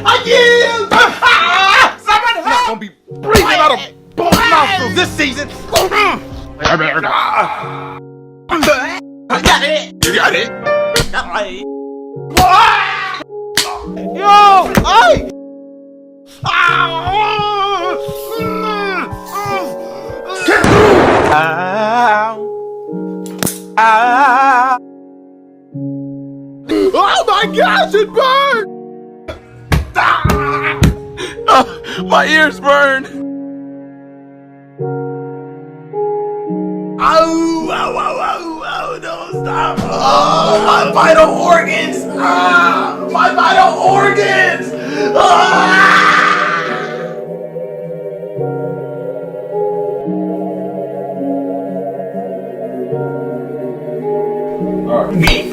Again! Somebody help! Not gonna be breathing out of both nostrils this season. I got it. You got it. Yo! Hey! Oh my gosh, it burned! My ears burn! Oh, don't stop! Oh, my vital organs! My vital organs! Alright.